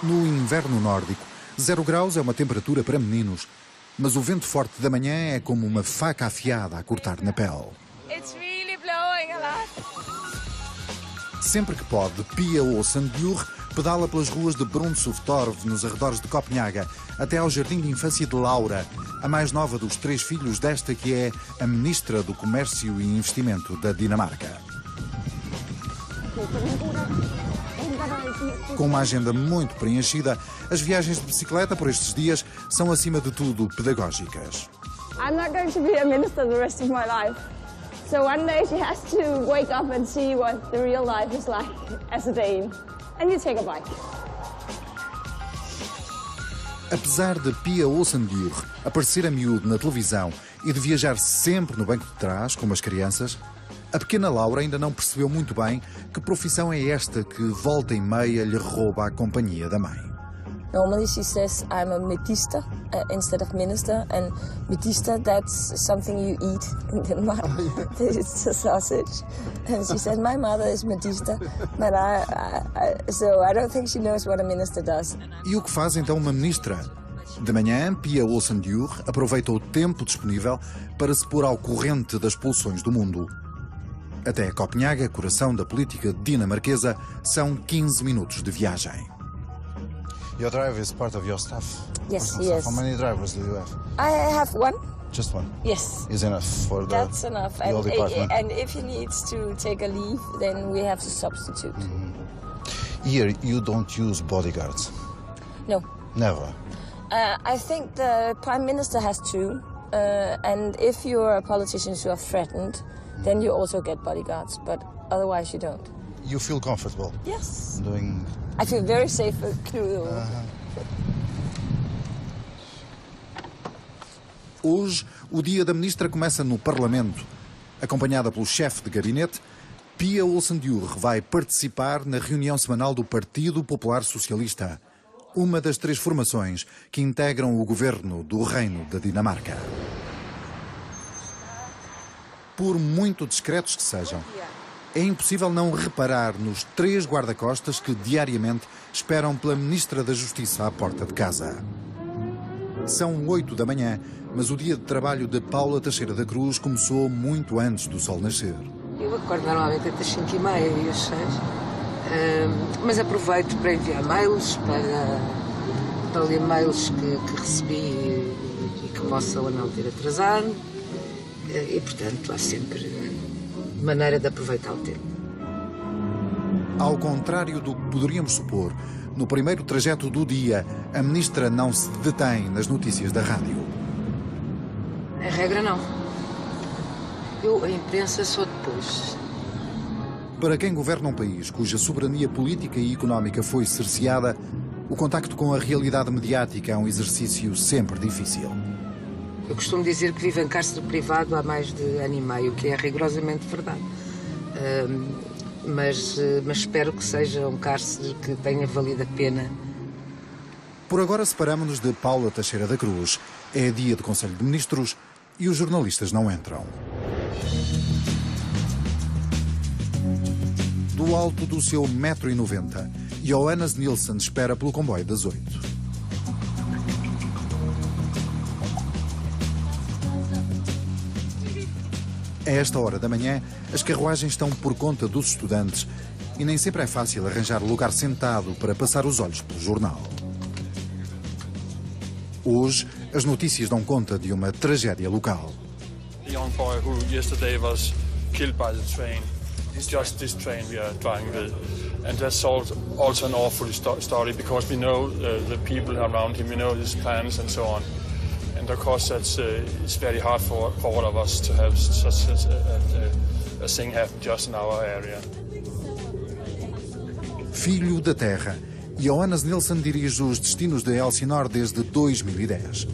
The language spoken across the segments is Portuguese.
No inverno nórdico, 0 graus é uma temperatura para meninos, mas o vento forte da manhã é como uma faca afiada a cortar na pele. It's really blowing a lot. Sempre que pode, Pia Olsen-Bure pedala pelas ruas de Bruntsuftorv, nos arredores de Copenhaga, até ao jardim de infância de Laura, a mais nova dos 3 filhos desta que é a ministra do Comércio e Investimento da Dinamarca. Com uma agenda muito preenchida, as viagens de bicicleta por estes dias são, acima de tudo, pedagógicas. I'm not going to be a minister the rest of my life. So one day she has to wake up and see what the real life is like as a Dane. And you take a bike. Apesar de Pia Olsen-Bure aparecer a miúdo na televisão e de viajar sempre no banco de trás, como as crianças, a pequena Laura ainda não percebeu muito bem que profissão é esta que, volta e meia, lhe rouba a companhia da mãe. Normally she says I'm a medister instead of minister, and medister, that's something you eat in Denmark. It's a sausage. And she said my mother is medister, but so I don't think she knows what a minister does. E o que faz então uma ministra? De manhã, Pia Olsen-Bure aproveita o tempo disponível para se pôr ao corrente das pulsões do mundo. Até Copenhaga, coração da política dinamarquesa, são 15 minutos de viagem. Your driver is part of your staff? Yes, he is. How many drivers do you have? I have one. Just one? Yes. Is enough for the That's enough. whole department? And if he needs to take a leave, then we have to substitute. Here, you don't use bodyguards? No. Never? I think the Prime Minister has to. And if you're a politician who are threatened, then you also get bodyguards. But otherwise, you don't. You feel comfortable? Yes. Doing... I feel very safe with Knud. Hoje, o dia da ministra começa no Parlamento. Acompanhada pelo chefe de gabinete, Pia Olsen-Bure vai participar na reunião semanal do Partido Popular Socialista, uma das 3 formações que integram o governo do Reino da Dinamarca. Por muito discretos que sejam, é impossível não reparar nos 3 guarda-costas que diariamente esperam pela Ministra da Justiça à porta de casa. São 8 da manhã, mas o dia de trabalho de Paula Teixeira da Cruz começou muito antes do sol nascer. Eu acordo normalmente entre as 5h30 e as 6, mas aproveito para enviar mails, para ler mails que recebi e que possam ou não ter atrasado, e portanto há sempre maneira de aproveitar o tempo. Ao contrário do que poderíamos supor, no primeiro trajeto do dia, a ministra não se detém nas notícias da rádio. A regra não. A imprensa só depois. Para quem governa um país cuja soberania política e económica foi cerceada, o contacto com a realidade mediática é um exercício sempre difícil. Eu costumo dizer que vivo em cárcere privado há mais de ano e meio, o que é rigorosamente verdade. Mas espero que seja um cárcere que tenha valido a pena. Por agora separamos-nos de Paula Teixeira da Cruz. É dia de Conselho de Ministros e os jornalistas não entram. Do alto do seu 1,90 m, Johannes Nilsen espera pelo comboio das 8. A esta hora da manhã, as carruagens estão por conta dos estudantes e nem sempre é fácil arranjar lugar sentado para passar os olhos pelo jornal. Hoje, as notícias dão conta de uma tragédia local. The young boy who yesterday was killed by the train. Just this train we are driving with. And that's also an awful story because we know the people around him, we know his plans and so on. And of course, it's very hard for all of us to have such a thing happen just in our area. Filho da terra, Johannes Nilsen dirige os destinos de Elsinore desde 2010.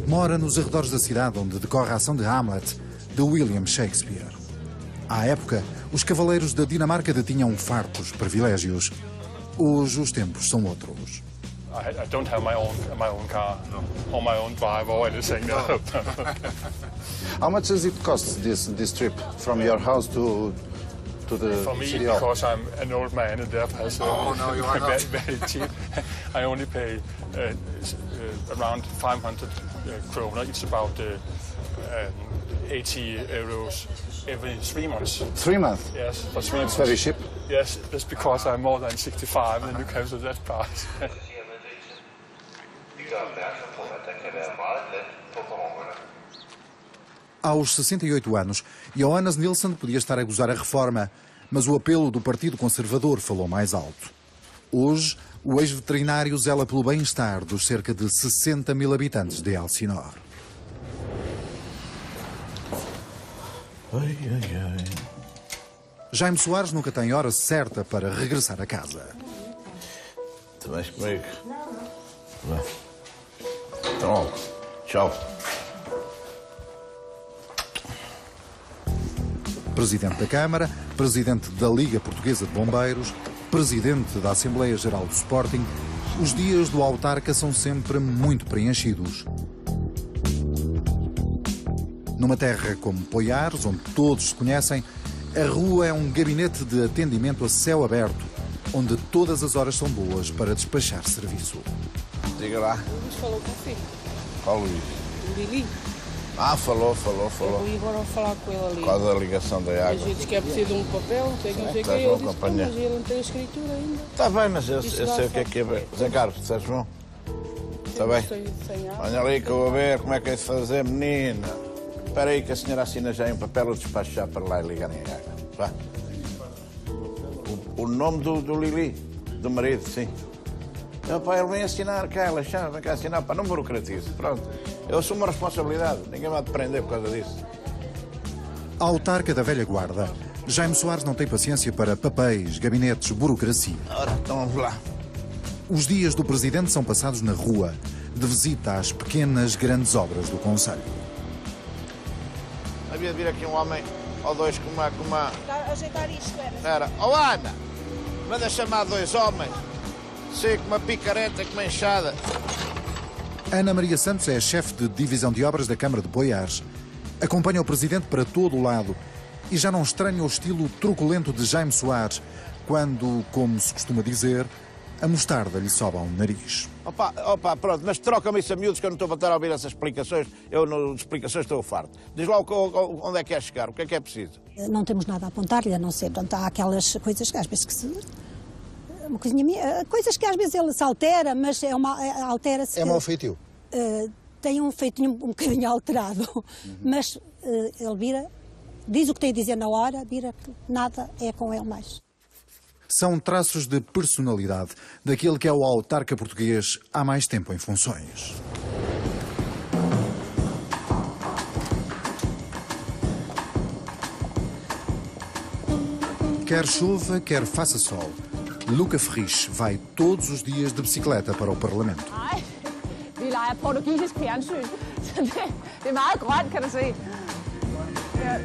Mora nos arredores da cidade onde decorre a ação de Hamlet, de William Shakespeare. À época, os cavaleiros da Dinamarca detinham fartos privilégios. Hoje os tempos são outros. I don't have my own car, or my own driver, or anything. No. How much does it cost, this trip, from your house to to the For me, CDL? because I'm an old man and therefore has no, you are not. very cheap, I only pay around 500 kroner. It's about 80 euros every 3 months. 3 months? Yes, for 3 months. It's very cheap. Yes, that's because I'm more than 65 and you cancel that part. Aos 68 anos, Johannes Nilsson podia estar a gozar a reforma, mas o apelo do Partido Conservador falou mais alto. Hoje, o ex-veterinário zela pelo bem-estar dos cerca de 60 mil habitantes de Elsinor. Jaime Soares nunca tem hora certa para regressar a casa. Tu vais comigo? Não. Então, tchau. Presidente da Câmara, presidente da Liga Portuguesa de Bombeiros, presidente da Assembleia Geral do Sporting, os dias do autarca são sempre muito preenchidos. Numa terra como Poiares, onde todos se conhecem, a rua é um gabinete de atendimento a céu aberto, onde todas as horas são boas para despachar serviço. Diga lá. O Luís falou com o filho. Qual Luís? O Lili. Ah, falou. Eu vou agora falar com ele ali. Por causa da ligação da A água. gente quer preciso de um papel, não sei o que. Eu Estás disse, bom, companhia? mas ele não tem a escritura ainda. Está bem, mas eu Isso sei dá o que é. Zé Carlos, estás bom? Está bem? Sem água. Olha ali que eu vou ver como é que é de fazer, menina. Espera aí que a senhora assina já em papel, eu despacho já para lá e ligarem a água. Vá. O nome do Lili, do marido, sim. Ele vem assinar cá, ela chama, vem cá assinar, pá, não burocratize, pronto. Eu assumo a responsabilidade, ninguém vai te prender por causa disso. A autarca da velha guarda, Jaime Soares não tem paciência para papéis, gabinetes, burocracia. Ora, então vamos lá. Os dias do presidente são passados na rua, de visita às pequenas, grandes obras do concelho. Havia de vir aqui um homem ou dois com uma... Ajeitar isto, Era, oh Ana, manda chamar 2 homens, sei com uma picareta, com uma enxada. Ana Maria Santos é a chefe de divisão de obras da Câmara de Poiares. Acompanha o presidente para todo o lado e já não estranha o estilo truculento de Jaime Soares, quando, como se costuma dizer, a mostarda lhe sobe ao nariz. Opa, pronto, mas troca-me isso a miúdos que eu não estou a estar a ouvir essas explicações. Eu, nas explicaões, estou farto. Diz lá onde é que é chegar, o que é preciso. Não temos nada a apontar-lhe, a não ser, portanto, há aquelas coisas que às vezes que se... Uma coisinha minha, coisas que às vezes ele se altera, mas altera-se... É mau feitio? Tem um feitinho um bocadinho alterado, mas ele vira, diz o que tem a dizer na hora, vira que nada é com ele mais. São traços de personalidade daquele que é o autarca português há mais tempo em funções. Quer chova, quer faça sol, Luca Frisch vai todos os dias de bicicleta para o Parlamento. Nej, vi leger portugisisk fjernsyn, så det er meget grønt, kan du se. Ja.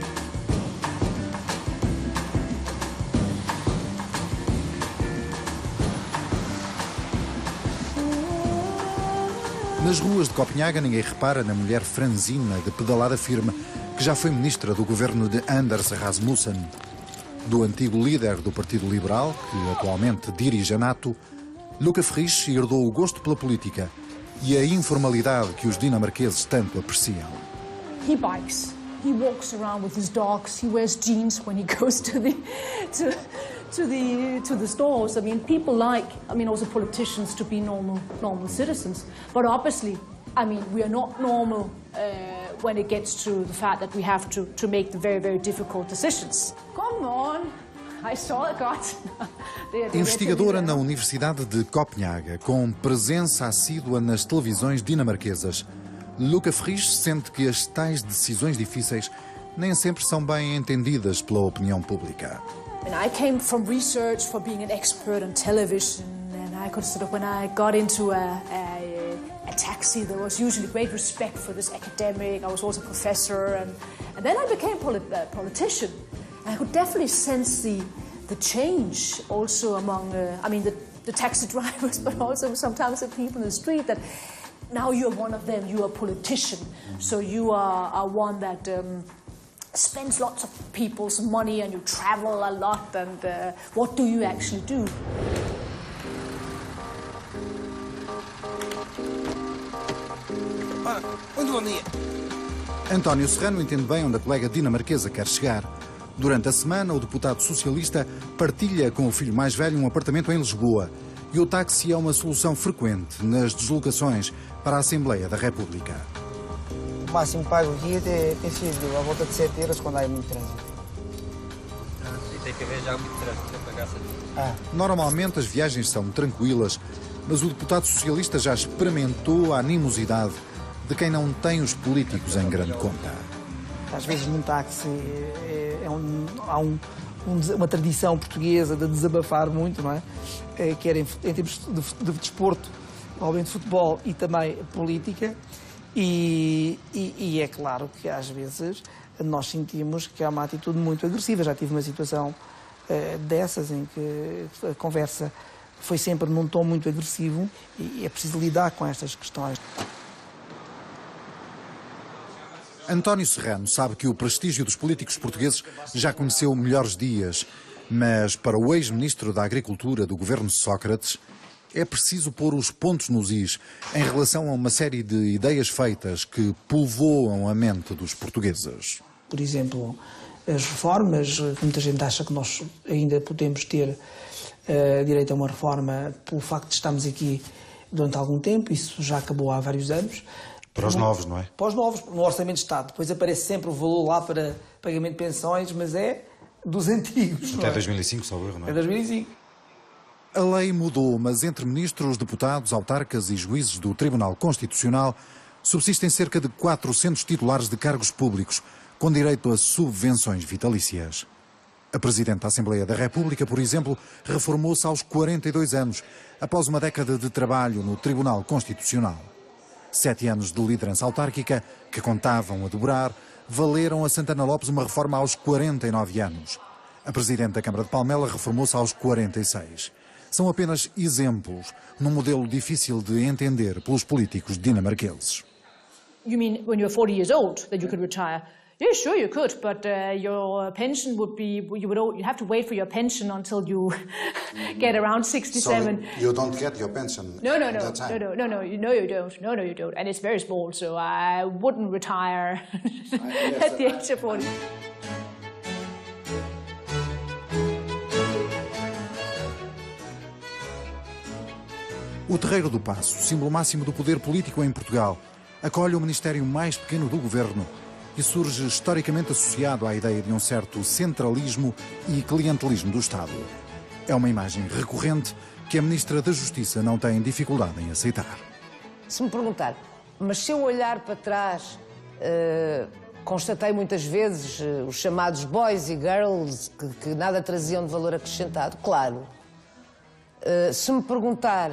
Nas ruas de Copenhaga ninguém repara na mulher franzina de pedalada firme que já foi ministra do governo de Anders Rasmussen. Do antigo líder do Partido Liberal, que atualmente dirige a NATO, Luca Frisch herdou o gosto pela política e a informalidade que os dinamarqueses tanto apreciam. He bikes. He walks around with his dogs. He wears jeans when he goes to the stores. I mean, people like, also politicians to be normal citizens. But obviously, we are not normal when it gets to the fact that we have to make the very, very difficult decisions. Come on, I saw it, God. Investigadora na Universidade de Copenhaga, com presença assídua nas televisões dinamarquesas, Luca Frisch sente que as tais decisões difíceis nem sempre são bem entendidas pela opinião pública. I came from research for being an expert on television, and I could when I got into a taxi, there was usually great respect for this academic. I was also a professor, and then I became a politician. And I could definitely sense the change also among, the taxi drivers, but also sometimes the people in the street, that now you're one of them, you're a politician. So you are one that spends lots of people's money and you travel a lot, and what do you actually do? António Serrano entende bem onde a colega dinamarquesa quer chegar. Durante a semana, o deputado socialista partilha com o filho mais velho um apartamento em Lisboa. E o táxi é uma solução frequente nas deslocações para a Assembleia da República. O máximo pago aqui tem sido à volta de 7 euros quando há muito trânsito. Tem que haver já muito trânsito para pagar. Normalmente as viagens são tranquilas, mas o deputado socialista já experimentou a animosidade de quem não tem os políticos em grande conta. Às vezes num táxi há uma tradição portuguesa de desabafar muito, não é? Quer em termos de desporto, obviamente de futebol e também política, e é claro que às vezes nós sentimos que há uma atitude muito agressiva. Já tive uma situação dessas em que a conversa foi sempre num tom muito agressivo e é preciso lidar com estas questões. António Serrano sabe que o prestígio dos políticos portugueses já conheceu melhores dias, mas para o ex-ministro da Agricultura do governo Sócrates é preciso pôr os pontos nos is em relação a uma série de ideias feitas que povoam a mente dos portugueses. Por exemplo, as reformas, muita gente acha que nós ainda podemos ter direito a uma reforma pelo facto de estarmos aqui durante algum tempo, isso já acabou há vários anos. Para os novos, não é? Para os novos, no Orçamento de Estado. Depois aparece sempre o valor lá para pagamento de pensões, mas é dos antigos. Até 2005, salvo erro, não é? Até 2005. A lei mudou, mas entre ministros, deputados, autarcas e juízes do Tribunal Constitucional subsistem cerca de 400 titulares de cargos públicos, com direito a subvenções vitalícias. A Presidente da Assembleia da República, por exemplo, reformou-se aos 42 anos, após uma década de trabalho no Tribunal Constitucional. 7 anos de liderança autárquica, que contavam a dobrar, valeram a Santana Lopes uma reforma aos 49 anos. A Presidente da Câmara de Palmela reformou-se aos 46. São apenas exemplos, num modelo difícil de entender pelos políticos dinamarqueses. You mean when you're 40 years old that you could retire? Yeah, sure you could, but your pension would be, you'd have to wait for your pension until you get around 67. So you don't get your pension No, at that time? no, you don't. No, you don't. And it's very small, so I wouldn't retire at the age of 40. O Terreiro do Paço, símbolo máximo do poder político em Portugal, acolhe o ministério mais pequeno do governo e surge historicamente associado à ideia de um certo centralismo e clientelismo do Estado. É uma imagem recorrente que a Ministra da Justiça não tem dificuldade em aceitar. Se me perguntar, mas se eu olhar para trás, constatei muitas vezes os chamados boys e girls que nada traziam de valor acrescentado, claro. Se me perguntar,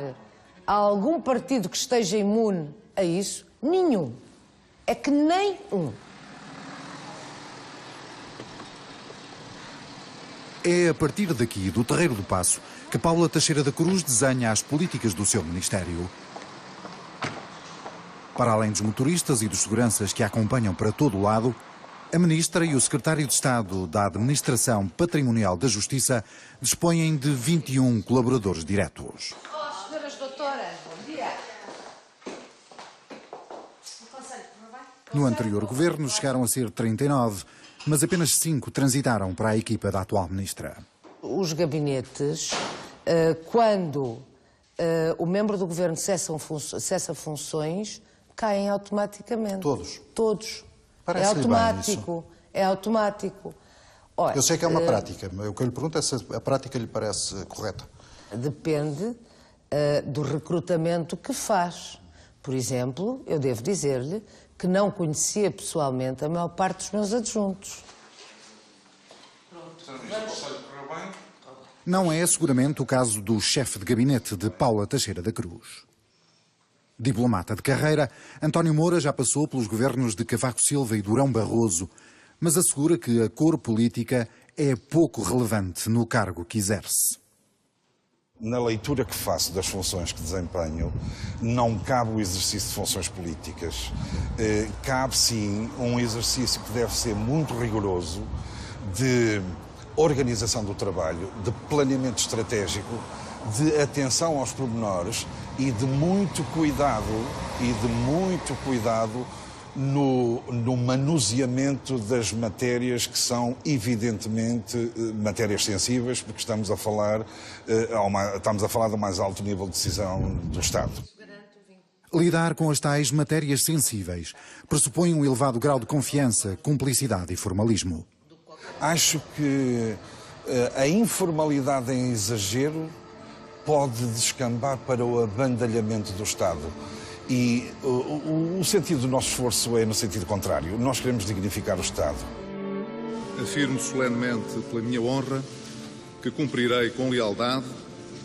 há algum partido que esteja imune a isso? Nenhum. É que nem um. É a partir daqui, do Terreiro do Paço, que Paula Teixeira da Cruz desenha as políticas do seu ministério. Para além dos motoristas e dos seguranças que a acompanham para todo o lado, a Ministra e o Secretário de Estado da Administração Patrimonial da Justiça dispõem de 21 colaboradores diretos. Oh, senhoras doutoras, bom dia. No anterior governo chegaram a ser 39, mas apenas 5 transitaram para a equipa da atual Ministra. Os gabinetes, quando o membro do governo cessa funções, caem automaticamente. Todos? Todos. Parece-lhe é automático. bem isso. É automático. Olha, eu sei que é uma prática, mas o que eu lhe pergunto é se a prática lhe parece correta. Depende do recrutamento que faz. Por exemplo, eu devo dizer-lhe que não conhecia pessoalmente a maior parte dos meus adjuntos. Não é seguramente o caso do chefe de gabinete de Paula Teixeira da Cruz. Diplomata de carreira, António Moura já passou pelos governos de Cavaco Silva e Durão Barroso, mas assegura que a cor política é pouco relevante no cargo que exerce. Na leitura que faço das funções que desempenho, não cabe o exercício de funções políticas. Cabe, sim, um exercício que deve ser muito rigoroso de organização do trabalho, de planeamento estratégico, de atenção aos pormenores e de muito cuidado, no manuseamento das matérias que são, evidentemente, matérias sensíveis, porque estamos a falar do mais alto nível de decisão do Estado. Lidar com as tais matérias sensíveis pressupõe um elevado grau de confiança, cumplicidade e formalismo. Acho que a informalidade em exagero pode descambar para o abandalhamento do Estado. E o sentido do nosso esforço é no sentido contrário. Nós queremos dignificar o Estado. Afirmo solenemente, pela minha honra, que cumprirei com lealdade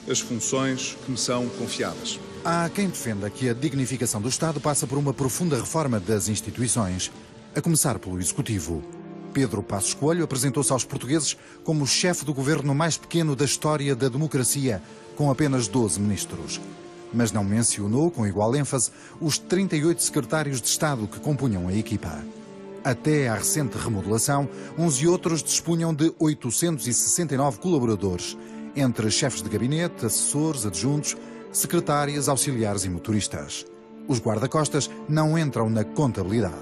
as funções que me são confiadas. Há quem defenda que a dignificação do Estado passa por uma profunda reforma das instituições, a começar pelo Executivo. Pedro Passos Coelho apresentou-se aos portugueses como o chefe do governo mais pequeno da história da democracia, com apenas 12 ministros. Mas não mencionou, com igual ênfase, os 38 secretários de Estado que compunham a equipa. Até à recente remodelação, uns e outros dispunham de 869 colaboradores, entre chefes de gabinete, assessores, adjuntos, secretárias, auxiliares e motoristas. Os guarda-costas não entram na contabilidade.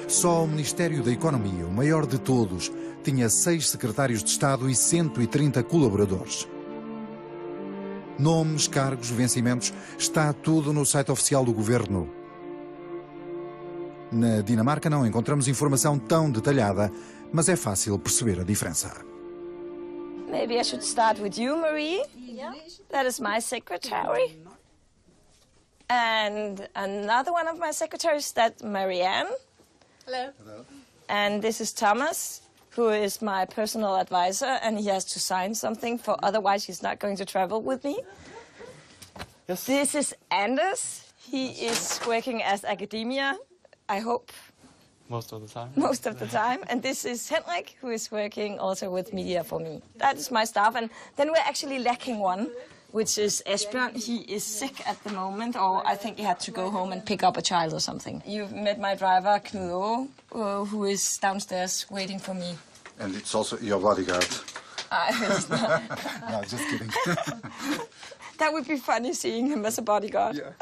Só o Ministério da Economia, o maior de todos, tinha 6 secretários de Estado e 130 colaboradores. Nomes, cargos, vencimentos, está tudo no site oficial do governo. Na Dinamarca não encontramos informação tão detalhada, mas é fácil perceber a diferença. Maybe I should start with you, Marie. Yeah. That is my secretary. And another one of my secretaries, that's Marianne. Hello. Hello. And this is Thomas, who is my personal advisor, and he has to sign something, for otherwise he's not going to travel with me. Yes. This is Anders. He is working as academia, I hope. Most of the time. Most of the time. And this is Henrik, who is working also with media for me. That is my staff. And then we're actually lacking one, which is Esbjørn. He is sick at the moment, or I think he had to go home and pick up a child or something. You've met my driver, Knud, who is downstairs waiting for me. And it's also your bodyguard. No, just kidding. That would be funny, seeing him as a bodyguard. Yeah.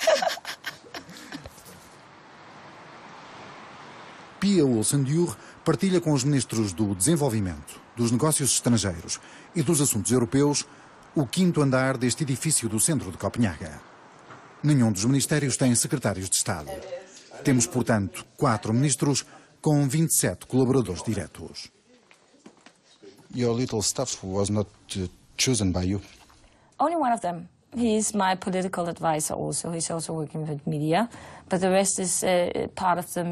Pia Olsen-Dyr partilha com os ministros do Desenvolvimento, dos Negócios Estrangeiros e dos Assuntos Europeus o 5º andar deste edifício do centro de Copenhaga. Nenhum dos ministérios tem secretários de Estado. Temos, portanto, 4 ministros com 27 colaboradores diretos. Your little staff was not chosen by you? Only one of them. He's my political advisor also. He's also working with media. But the rest is part of the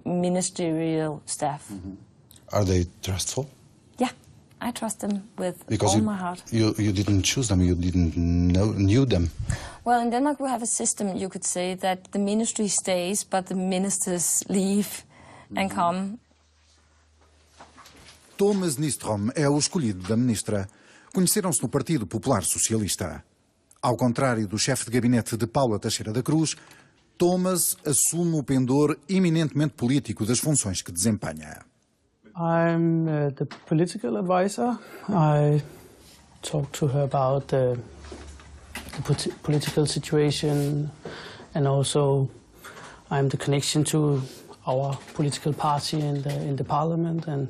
ministerial staff. Mm-hmm. Are they trustful? Yeah, I trust them with all my heart. You didn't choose them, you didn't knew them. Well, in Denmark we have a system, you could say, that the ministry stays, but the ministers leave and come. Thomas Nystrom é o escolhido da ministra. Conheceram-se no Partido Popular Socialista. Ao contrário do chefe de gabinete de Paula Teixeira da Cruz, Thomas assume o pendor eminentemente político das funções que desempenha. I'm the political advisor. I talk to her about the political situation, and also I'm the connection to our political party in the parliament, and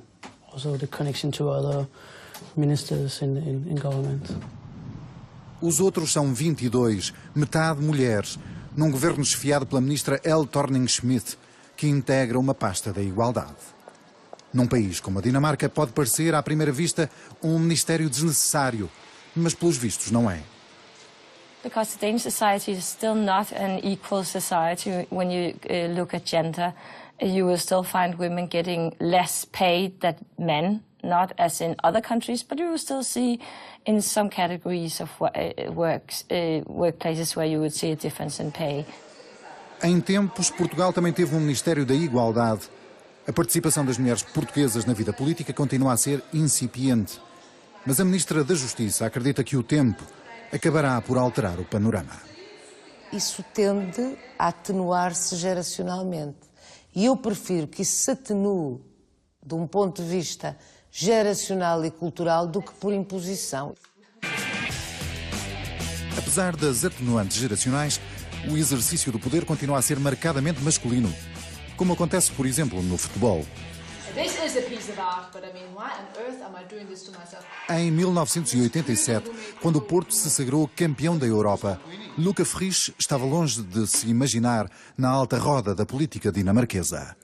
also the connection to other ministers in government. Os outros são 22, metade mulheres, num governo chefiado pela ministra Elle Thorning-Schmidt, que integra uma pasta da igualdade. Num país como a Dinamarca, pode parecer, à primeira vista, um ministério desnecessário, mas pelos vistos não é. Because the Danish society is still not an equal society. When you look at gender, you will still find women getting less paid than men. Not as in other countries, but you will still see in some categories of workplaces where you would see a difference in pay. Em tempos, Portugal também teve um Ministério da Igualdade. A participação das mulheres portuguesas na vida política continua a ser incipiente. Mas a Ministra da Justiça acredita que o tempo acabará por alterar o panorama. Isso tende a atenuar-se geracionalmente. E eu prefiro que isso se atenue de um ponto de vista geracional e cultural do que por imposição. Apesar das atenuantes geracionais, o exercício do poder continua a ser marcadamente masculino, como acontece, por exemplo, no futebol. Em 1987, quando o Porto se sagrou campeão da Europa, Luca Frisch estava longe de se imaginar na alta roda da política dinamarquesa.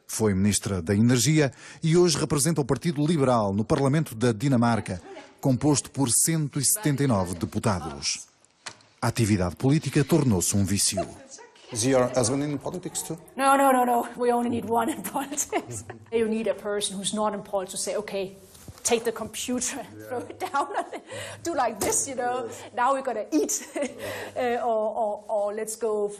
Foi ministra da Energia e hoje representa o Partido Liberal no Parlamento da Dinamarca, composto por 179 deputados. A atividade política tornou-se um vício. Is your husband in politics too? No. We only need one in politics. You need a person who's not in politics to say, okay, take the computer, throw it down, and do like this, you know. Now we're gonna eat, or let's go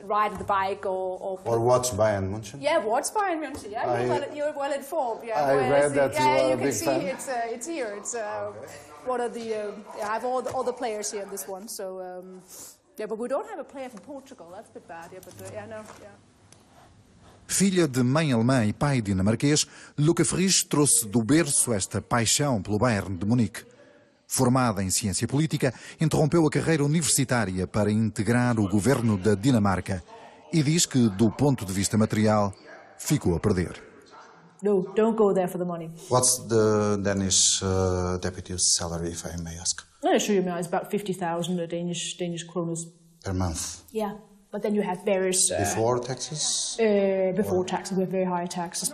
ride the bike, or watch Bayern München. Yeah, watch Bayern München. Yeah, you're well informed. Yeah, I read that you are a big fan. It's here. It's one of the. I have all the players here in this one, so. Yeah, but we don't have a player from Portugal. That's a bit bad. Yeah, but yeah. Filha de mãe alemã e pai dinamarquês, Luca Frisch trouxe do berço esta paixão pelo Bayern de Munique. Formada em ciência política, interrompeu a carreira universitária para integrar o governo da Dinamarca e diz que, do ponto de vista material, ficou a perder. No, don't go there for the money. What's the Danish deputy's salary, if I may ask? I'll show you now. It's about 50,000 Danish kroners Per month? Yeah, but then you have various... Before taxes? Before taxes, we have very high taxes.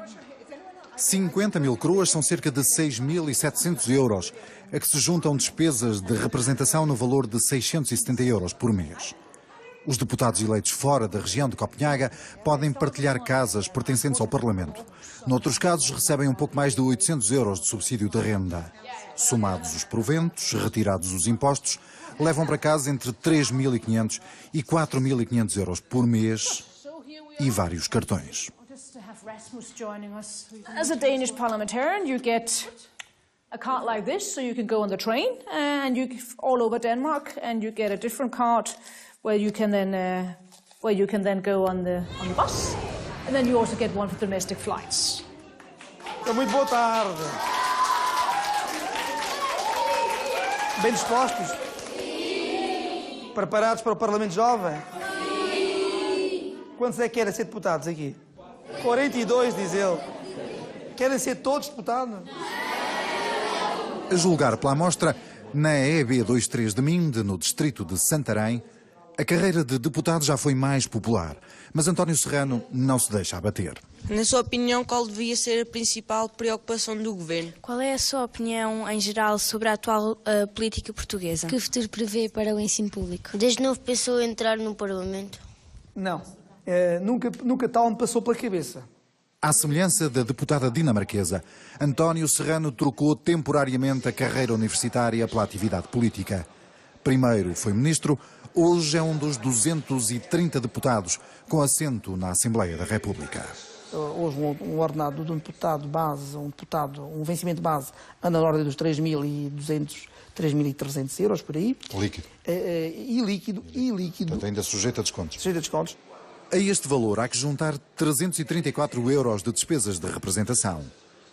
50.000 coroas são cerca de 6.700 euros, a que se juntam despesas de representação no valor de 670 euros por mês. Os deputados eleitos fora da região de Copenhaga podem partilhar casas pertencentes ao Parlamento. Noutros casos, recebem um pouco mais de 800 euros de subsídio de renda. Somados os proventos, retirados os impostos, levam para casa entre 3.500 e 4.500 euros por mês e vários cartões. As a Danish parliamentarian, you get a card like this, so you can go on the train and you all over Denmark, and you get a different card where you can then go on the bus, and then you also get one for domestic flights. Muito boa tarde. Bem dispostos? Sim. Preparados para o Parlamento Jovem? Sim. Quantos é que querem ser deputados aqui? 42, diz ele. Querem ser todos deputados? A julgar pela amostra, na EB23 de Minde, no distrito de Santarém, a carreira de deputado já foi mais popular, mas António Serrano não se deixa abater. Na sua opinião, qual devia ser a principal preocupação do governo? Qual é a sua opinião em geral sobre a atual política portuguesa? Que futuro prevê para o ensino público? Desde novo pensou em entrar no Parlamento? Não, nunca tal me passou pela cabeça. À semelhança da deputada dinamarquesa, António Serrano trocou temporariamente a carreira universitária pela atividade política. Primeiro foi ministro, hoje é um dos 230 deputados com assento na Assembleia da República. Hoje um ordenado de um deputado base, um vencimento base, anda na ordem dos 3.200, 3.300 euros por aí. Líquido. E líquido. Portanto, ainda sujeito a descontos. Sujeito a descontos. A este valor há que juntar 334 euros de despesas de representação.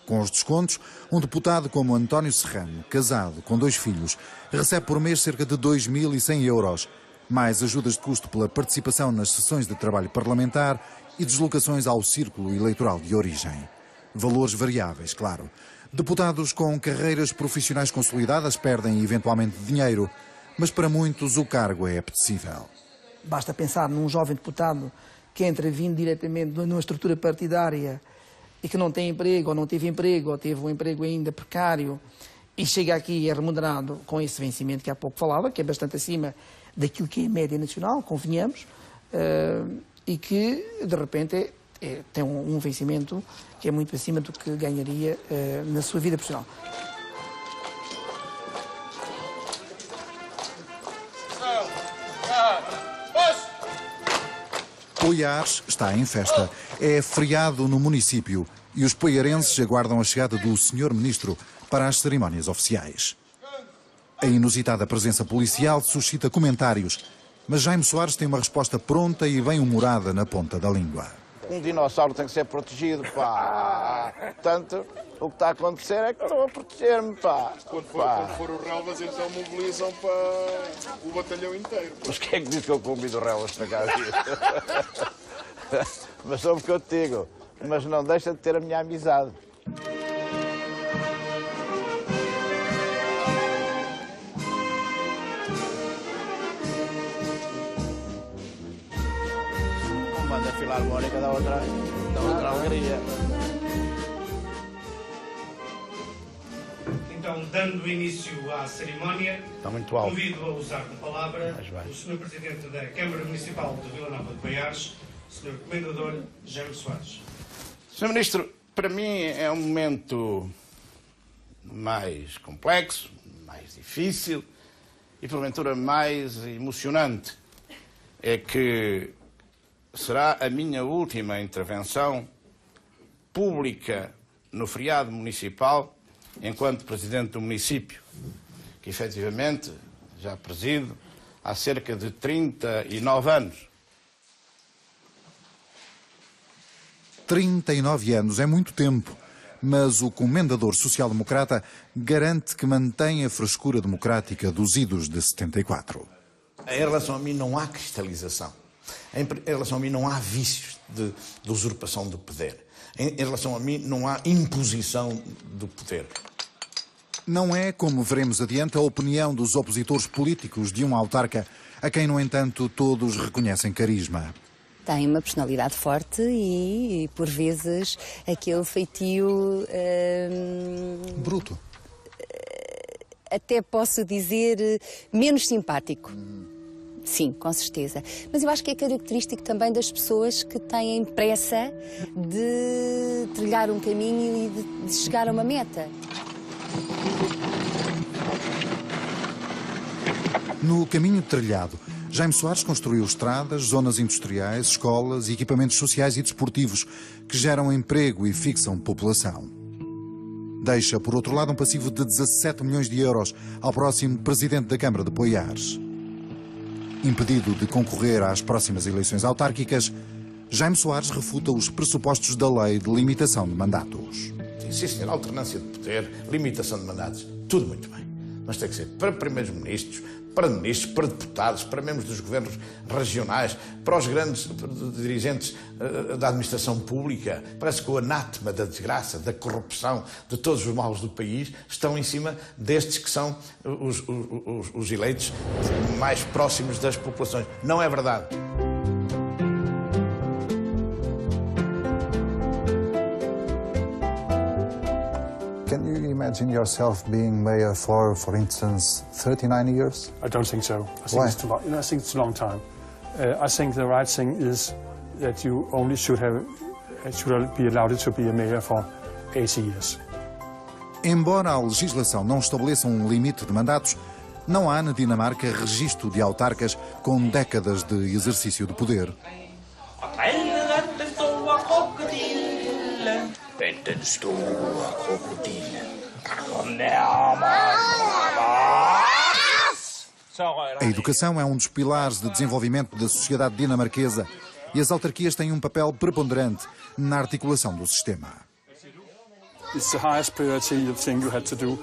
Com os descontos, um deputado como António Serrano, casado, com 2 filhos, recebe por mês cerca de 2.100 euros, mais ajudas de custo pela participação nas sessões de trabalho parlamentar e deslocações ao círculo eleitoral de origem. Valores variáveis, claro. Deputados com carreiras profissionais consolidadas perdem eventualmente dinheiro, mas para muitos o cargo é apetecível. Basta pensar num jovem deputado que entra vindo diretamente numa estrutura partidária e que não tem emprego, ou não teve emprego, ou teve um emprego ainda precário, e chega aqui e é remunerado com esse vencimento que há pouco falava, que é bastante acima daquilo que é a média nacional, convenhamos, e que, de repente, tem um vencimento que é muito acima do que ganharia na sua vida profissional. Oiares está em festa. É feriado no município e os poiarenses aguardam a chegada do Sr. Ministro para as cerimónias oficiais. A inusitada presença policial suscita comentários, mas Jaime Soares tem uma resposta pronta e bem-humorada na ponta da língua. Um dinossauro tem que ser protegido, pá. Portanto, o que está a acontecer é que estou a proteger-me, pá. Quando for o relvas, então mobilizam para o batalhão inteiro. Mas quem é que disse que eu convido o relvas para cá? Mas soube o que eu te digo. Mas não deixa de ter a minha amizade. Manda a filarmónica da outra alegria. Então, dando início à cerimónia, convido a usar a palavra o Sr. Presidente da Câmara Municipal de Vila Nova de Baiares, Sr. Comendador Jaime Soares. Sr. Ministro, para mim é um momento mais complexo, mais difícil e, porventura, mais emocionante. É que será a minha última intervenção pública no feriado municipal enquanto Presidente do município, que efetivamente já presido há cerca de 39 anos. 39 anos é muito tempo, mas o comendador social-democrata garante que mantém a frescura democrática dos idos de 74. Em relação a mim não há cristalização. Em relação a mim não há vícios de usurpação do poder. Em relação a mim não há imposição do poder. Não é, como veremos adiante, a opinião dos opositores políticos de um autarca, a quem, no entanto, todos reconhecem carisma. Tem uma personalidade forte e por vezes, aquele feitio... bruto. Até posso dizer menos simpático. Sim, com certeza. Mas eu acho que é característico também das pessoas que têm pressa de trilhar um caminho e de chegar a uma meta. No caminho trilhado, Jaime Soares construiu estradas, zonas industriais, escolas, equipamentos sociais e desportivos que geram emprego e fixam população. Deixa, por outro lado, um passivo de 17 milhões de euros ao próximo Presidente da Câmara de Poiares. Impedido de concorrer às próximas eleições autárquicas, Jaime Soares refuta os pressupostos da lei de limitação de mandatos. Sim, senhor, alternância de poder, limitação de mandatos, tudo muito bem. Mas tem que ser para primeiros-ministros, para ministros, para deputados, para membros dos governos regionais, para os grandes dirigentes da administração pública. Parece que o anátema da desgraça, da corrupção, de todos os males do país estão em cima destes que são os eleitos mais próximos das populações. Não é verdade. Can you imagine yourself being mayor for instance, 39 years? I don't think so. I think Why? it's too long. I think it's a long time. I think the right thing is that you only should be allowed to be a mayor for 80 years. Embora a legislação não estabeleça um limite de mandatos, não há na Dinamarca registro de autarcas com décadas de exercício de poder. Den stora krokodilen. Kom närmare. A educação é um dos pilares de desenvolvimento da sociedade dinamarquesa e as autarquias têm um papel preponderante na articulação do sistema. It's the highest priority thing you had to do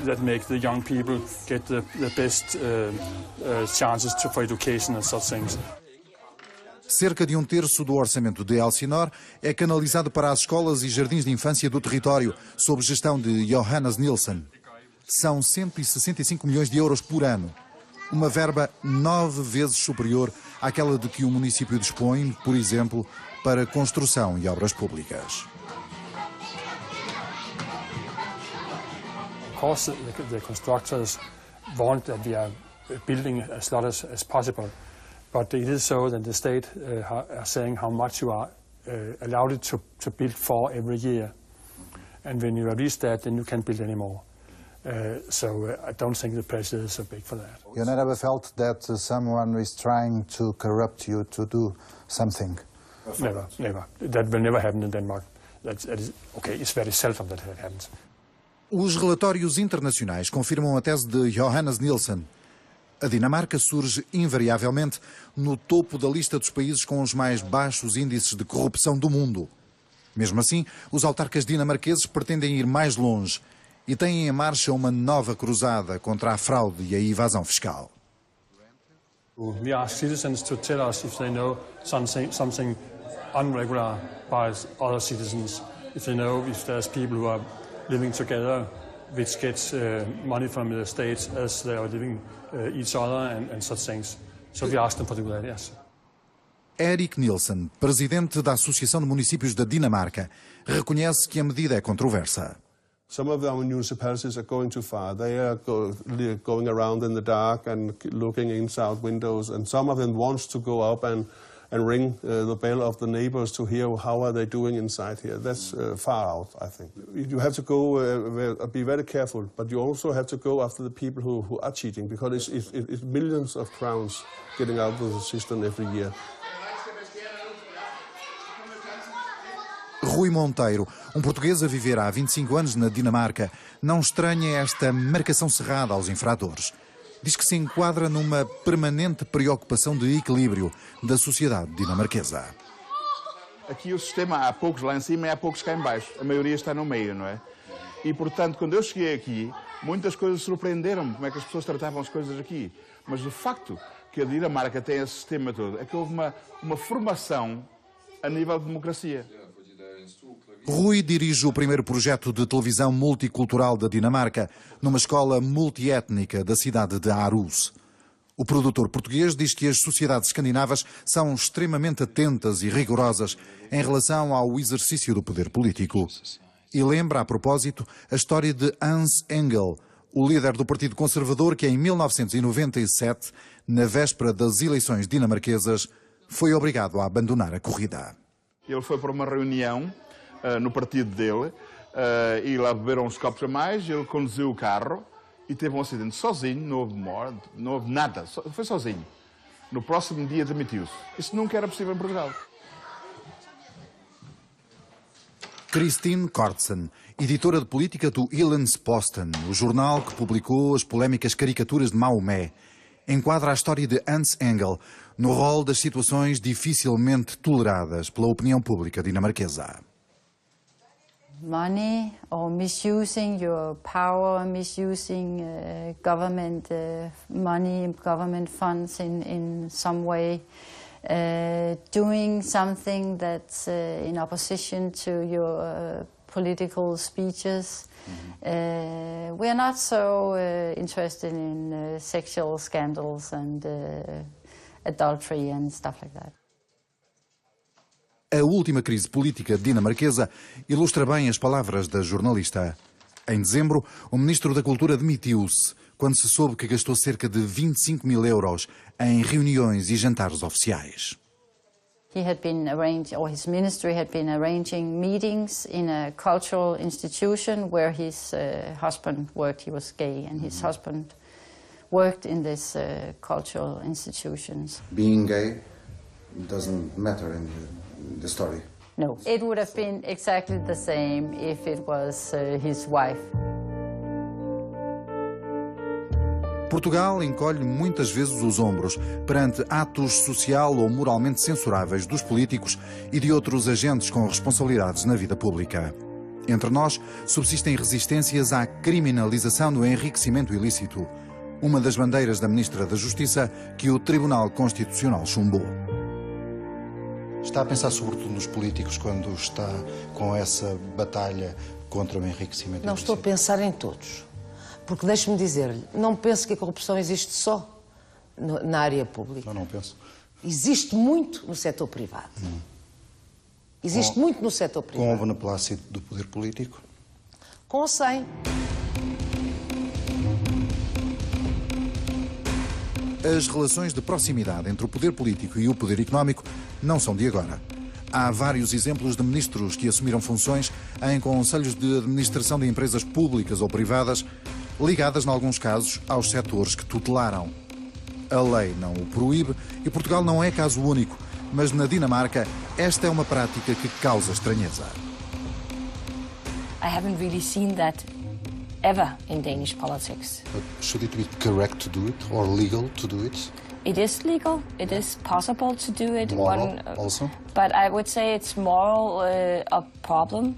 that make the young people get the best chances for education and such things. Cerca de 1/3 do orçamento de Elsinor é canalizado para as escolas e jardins de infância do território, sob gestão de Johannes Nielsen. São 165 milhões de euros por ano, uma verba 9 vezes superior àquela de que o município dispõe, por exemplo, para construção e obras públicas. Of course, the constructors want that we are building as lot as possible. But it is so that the state are saying how much you are allowed to build for every year. And when you have reached that, then you can't build anymore. So I don't think the pressure is so big for that. You never felt that someone is trying to corrupt you to do something? Never, never. That will never happen in Denmark. it's very seldom that it happens. Os relatórios internacionais confirmam a tese de Johannes Nielsen. A Dinamarca surge invariavelmente no topo da lista dos países com os mais baixos índices de corrupção do mundo. Mesmo assim, os autarcas dinamarqueses pretendem ir mais longe e têm em marcha uma nova cruzada contra a fraude e a evasão fiscal. We ask citizens to tell us if they know something unregular by other citizens, if they know if there's people who are living together which gets money from the state as they are living each other and such things. So we ask them to do that, yes. Erik Nielsen, presidente da Associação de Municípios da Dinamarca, reconhece que a medida é controversa. Some of our municipalities are going too far. They are going around in the dark and looking inside windows, and some of them wants to go up and ring the bell of the neighbors to hear how are they doing inside here. That's far out, I think. You have to go, be very careful, but you also have to go after the people who are cheating, because it's millions of crowns getting out of the system every year. Rui Monteiro, um português a viver há 25 anos na Dinamarca, não estranha esta marcação cerrada aos infratores. Diz que se enquadra numa permanente preocupação de equilíbrio da sociedade dinamarquesa. Aqui o sistema, há poucos lá em cima e há poucos cá em baixo. A maioria está no meio, não é? E, portanto, quando eu cheguei aqui, muitas coisas surpreenderam-me, como é que as pessoas tratavam as coisas aqui. Mas o facto que a Dinamarca tem esse sistema todo é que houve uma formação a nível de democracia. Rui dirige o primeiro projeto de televisão multicultural da Dinamarca, numa escola multiétnica da cidade de Aarhus. O produtor português diz que as sociedades escandinavas são extremamente atentas e rigorosas em relação ao exercício do poder político. E lembra, a propósito, a história de Hans Engel, o líder do Partido Conservador que em 1997, na véspera das eleições dinamarquesas, foi obrigado a abandonar a corrida. Ele foi para uma reunião no partido dele, e lá beberam uns copos a mais, ele conduziu o carro e teve um acidente sozinho, não houve morte, não houve nada, foi sozinho. No próximo dia demitiu-se. Isso nunca era possível em Portugal. Christine Kortsen, editora de política do Jyllands-Posten, o jornal que publicou as polémicas caricaturas de Maomé, enquadra a história de Hans Engel no rol das situações dificilmente toleradas pela opinião pública dinamarquesa. Money or misusing your power, misusing government money, government funds in some way, doing something that's in opposition to your political speeches. We are not so interested in sexual scandals and adultery and stuff like that. A última crise política dinamarquesa ilustra bem as palavras da jornalista. Em dezembro, o ministro da Cultura demitiu-se quando se soube que gastou cerca de 25 mil euros em reuniões e jantares oficiais. He had been his ministry had been arranging meetings in a cultural institution where his husband worked. He was gay, and his husband worked in these cultural institutions. Being gay doesn't matter in the story. No, it would have been exactly the same if it was his wife. Portugal encolhe muitas vezes os ombros perante atos social ou moralmente censuráveis dos políticos e de outros agentes com responsabilidades na vida pública. Entre nós, subsistem resistências à criminalização do enriquecimento ilícito, uma das bandeiras da Ministra da Justiça que o Tribunal Constitucional chumbou. Está a pensar sobretudo nos políticos quando está com essa batalha contra o enriquecimento ilícito? Não, estou a pensar em todos. Porque deixe-me dizer-lhe, não penso que a corrupção existe só na área pública. Não penso. Existe muito no setor privado. Existe muito no setor privado. Com o beneplácito do poder político? Com ou sem. As relações de proximidade entre o poder político e o poder económico não são de agora. Há vários exemplos de ministros que assumiram funções em conselhos de administração de empresas públicas ou privadas, ligadas, em alguns casos, aos setores que tutelaram. A lei não o proíbe e Portugal não é caso único, mas na Dinamarca esta é uma prática que causa estranheza. I haven't really seen that ever in Danish politics. But should it be correct to do it or legal to do it? It is legal. It is possible to do it. Moral also? But I would say it's moral a problem.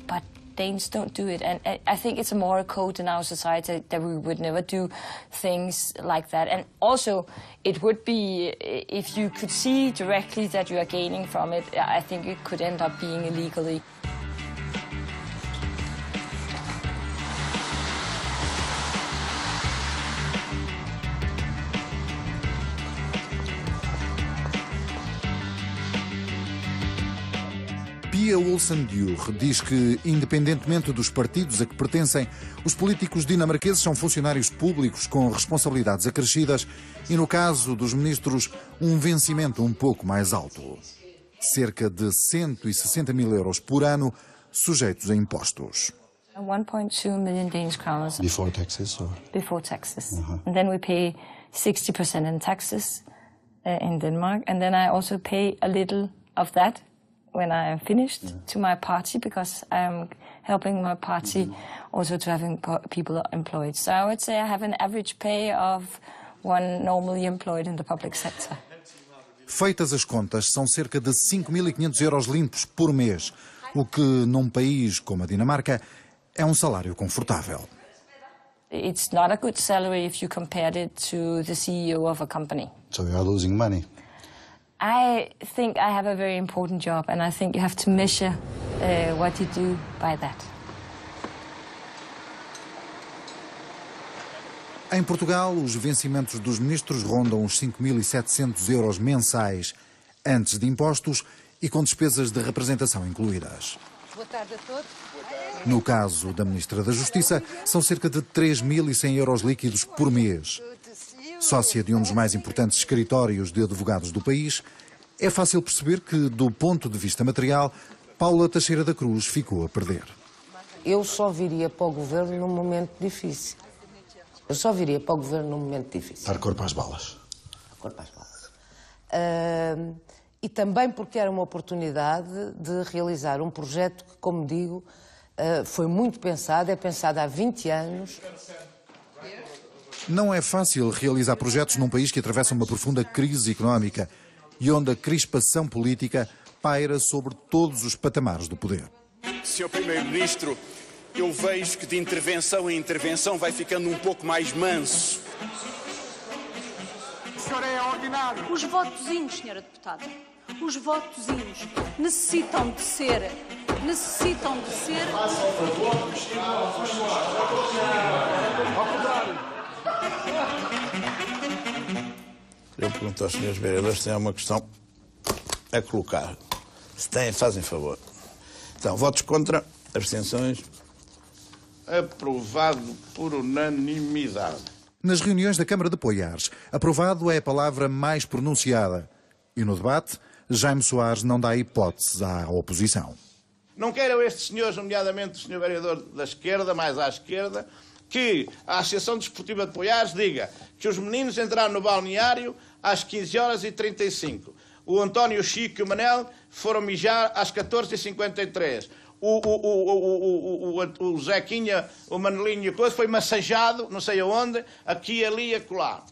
But Danes don't do it, and I think it's a moral code in our society that we would never do things like that. And also, it would be if you could see directly that you are gaining from it. I think it could end up being illegally. Pia Olsen-Dyr diz que, independentemente dos partidos a que pertencem, os políticos dinamarqueses são funcionários públicos com responsabilidades acrescidas e, no caso dos ministros, um vencimento um pouco mais alto. Cerca de 160 mil euros por ano, sujeitos a impostos. 1.2 million Danish crowns. Before taxes? Or? Before taxes. And then we pay 60% in taxes in Denmark. And then I also pay a little of that when I am finished to my party, because I'm helping my party also to having people employed. So I would say I have an average pay of one normally employed in the public sector. Feitas as contas, são cerca de 5.500 euros limpos por mês, o que num país como a Dinamarca é um salário confortável. It's not a good salary if you compared it to the CEO of a company. So you are losing money. I think I have a very important job, and I think you have to measure what you do by that. Em Portugal, os vencimentos dos ministros rondam os 5.700 euros mensais, antes de impostos e com despesas de representação incluídas. Boa tarde a todos. No caso da Ministra da Justiça, são cerca de 3.100 euros líquidos por mês. Sócia de um dos mais importantes escritórios de advogados do país, é fácil perceber que, do ponto de vista material, Paula Teixeira da Cruz ficou a perder. Eu só viria para o governo num momento difícil. Eu só viria para o governo num momento difícil. Dar corpo às balas. Corpo às balas. E também porque era uma oportunidade de realizar um projeto que, como digo, foi muito pensado, é pensado há 20 anos. Não é fácil realizar projetos num país que atravessa uma profunda crise económica e onde a crispação política paira sobre todos os patamares do poder. Sr. Primeiro-Ministro, eu vejo que de intervenção em intervenção vai ficando um pouco mais manso. O senhor é ordinário. Os votozinhos, senhora deputada, os votozinhos necessitam de ser... Faça o favor, ao contrário. Eu pergunto aos senhores vereadores se têm alguma questão a colocar. Se têm, fazem favor. Então, votos contra, abstenções. Aprovado por unanimidade. Nas reuniões da Câmara de Poiares, aprovado é a palavra mais pronunciada. E no debate, Jaime Soares não dá hipóteses à oposição. Não quero estes senhores, nomeadamente o senhor vereador da esquerda, mais à esquerda, que a Associação Desportiva de Poiares diga que os meninos entraram no balneário às 15h35. O António, o Chico e o Manel foram mijar às 14h53. O Zequinha, o Manelinho e a coisa foi massageado, não sei aonde, aqui, ali e acolá.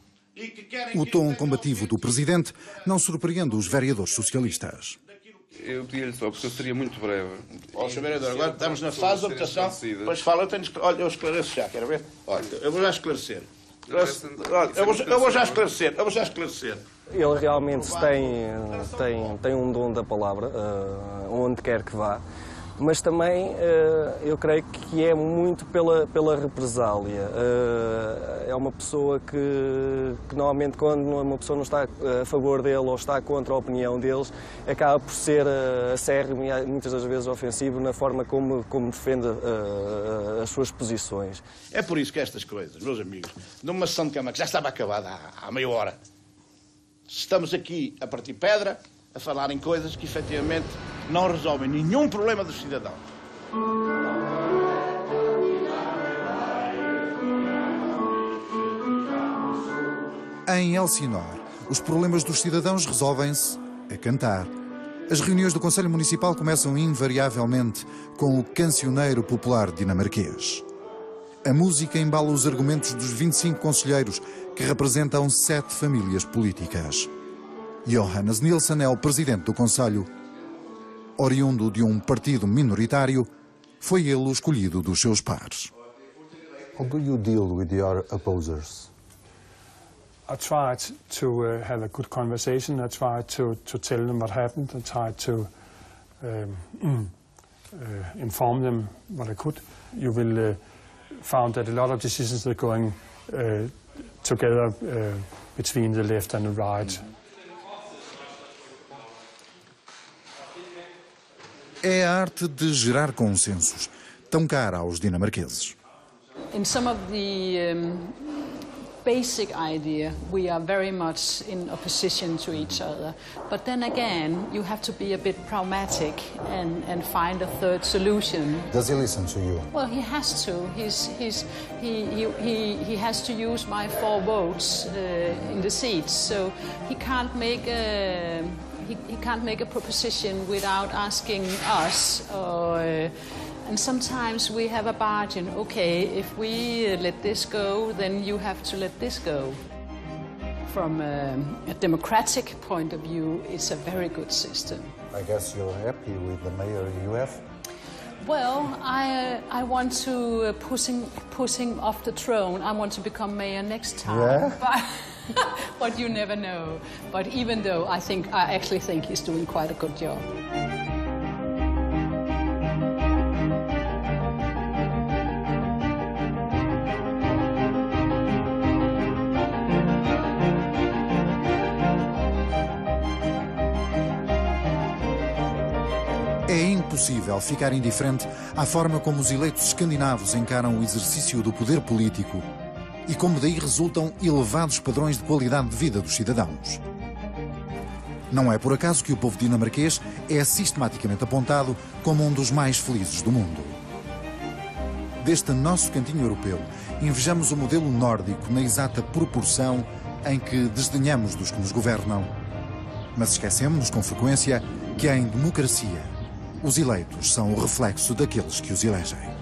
O tom combativo do Presidente não surpreende os vereadores socialistas. Eu pedia-lhe só, porque eu seria muito breve. Ó, Sr. Vereador, agora estamos na fase de votação. Depois fala, olha, eu esclareço já, quero ver? Olha, eu vou já esclarecer. Eu vou já esclarecer. Ele realmente tem um dom da palavra, onde quer que vá, mas também eu creio que é muito pela represália. É uma pessoa que normalmente, quando uma pessoa não está a favor dele ou está contra a opinião deles, acaba por ser acérrimo e muitas das vezes ofensivo na forma como defende as suas posições. É por isso que estas coisas, meus amigos, numa sessão de Câmara que já estava acabada há meia hora, estamos aqui a partir pedra, a falar em coisas que efetivamente não resolvem nenhum problema dos cidadãos. Em Elsinor, os problemas dos cidadãos resolvem-se a cantar. As reuniões do Conselho Municipal começam invariavelmente com o cancioneiro popular dinamarquês. A música embala os argumentos dos 25 conselheiros, que representam 7 famílias políticas. Johannes Nilsen é o presidente do Conselho. Oriundo de um partido minoritário, foi ele o escolhido dos seus pares. How do you deal with your opposers? I tried to have a good conversation. I tried to tell them what happened. I tried to inform them what I could. You will found that a lot of decisions are going together between the left and the right. É a arte de gerar consensos, tão cara aos dinamarqueses. In some of the basic idea, we are very much in opposition to each other. But then again, you have to be a bit pragmatic and find a third solution. Does he listen to you? Well, he has to. He has to use my 4 votes in the seats, so he can't make a proposition without asking us. And sometimes we have a bargain. Okay, if we let this go, then you have to let this go. From a democratic point of view, it's a very good system. I guess you're happy with the mayor you have? Well, I want to push him off the throne. I want to become mayor next time. Yeah? But you never know. But even though I actually think he's doing quite a good job. É impossível ficar indiferente à forma como os eleitos escandinavos encaram o exercício do poder político e como daí resultam elevados padrões de qualidade de vida dos cidadãos. Não é por acaso que o povo dinamarquês é sistematicamente apontado como um dos mais felizes do mundo. Deste nosso cantinho europeu, invejamos o modelo nórdico na exata proporção em que desdenhamos dos que nos governam. Mas esquecemos com frequência que em democracia os eleitos são o reflexo daqueles que os elegem.